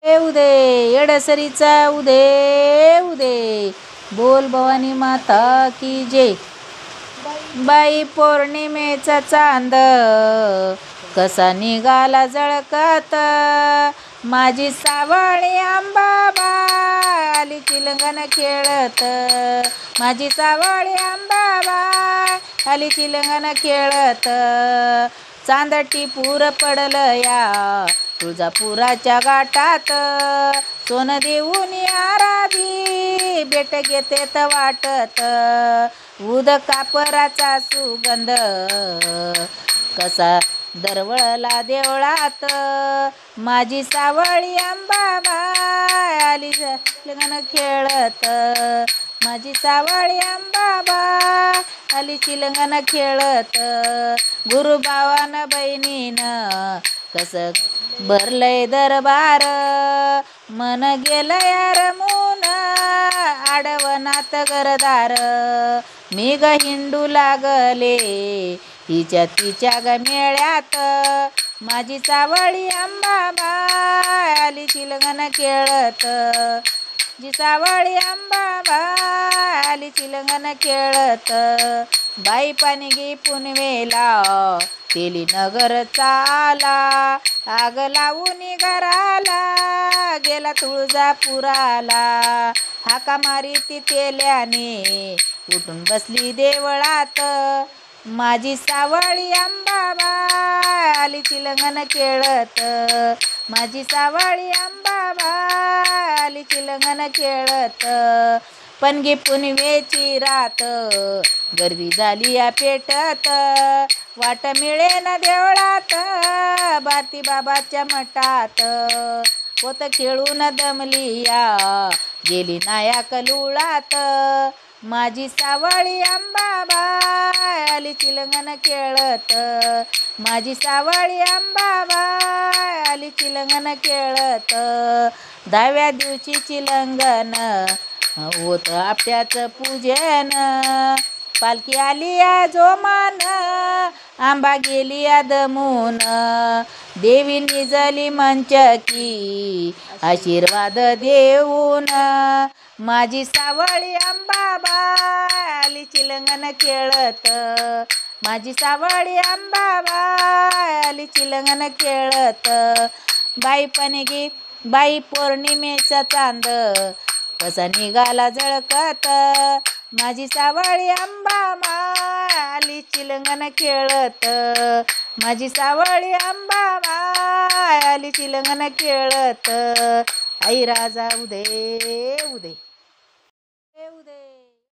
उदे येडसरीचा उदे उदे बोल भवानी माता की जय। बाई पौर्णिमेचा चांद कसा निघाला जळकत, माझी सावळी अंबाबाई आली चिलंगण खेळत, माझी सावळी अंबाबाई आली चिलंगण खेळत। चांदटी पूर पडलं या तुळजापुराच्या घाटात, सोनं देऊन आराधी भेट घेतेत वाटत, उद कापराचा सुगंध कसा दरवळला देवळात, माझी सावळी अंबाबाई आली चिलंगण खेळत, माझी सावळी अंबाबाई आली चिलंगण खेळत। गुरुभावान बहिणीनं कसं भरलंय दरबार, मन गेलंय रमून आडवनात घरदार, मी ग हिंडू लागले हिच्या तिच्या ग मेळ्यात, माझी सावळी अंबाबाई आली चिलंगण खेळत, जी सावळी अंबाबाई आली चिलंगण खेळत। बाई पाणगी पुनवेला केली नगर चाला, आग लावून घराला गेला तुळजापुराला, हाका मारी ती तेल्याने उठून बसली देवळात, माझी सावळी अंबाबाई आली चिलंगण खेळत, माझी सावळी अंबाबाई आली चिलंगण खेळत। पणगी पुनवेची रात गर्दी झाली या पेटत, वाट मिळेन देवळात भारती बाबाच्या मठात, पोत खेळून दमली या गेली नाया कलुळात, माझी सावळी अंबाबाई आली चिलंगण खेळत, माझी सावळी अंबाबाई आली चिलंगण खेळत। 10व्या दिवशी चिलंगण होत आपट्याचं पूजन, पालखी आली या जोमान आंबा गेली या दमून, देवी निजली मंचकी आशीर्वाद देऊन, माझी सावळी अंबाबाई आली चिलंगण खेळत, माझी सावळी अंबाबाई आली चिलंगण खेळत। बाई पणगी बाई पौर्णिमेचा चांद कसा निघाला जळकत, माझी सावळी अंबाबाई आली चिलंगण खेळत, माझी सावळी अंबाबाई आली चिलंगण खेळत। आई राजा उदे उदे।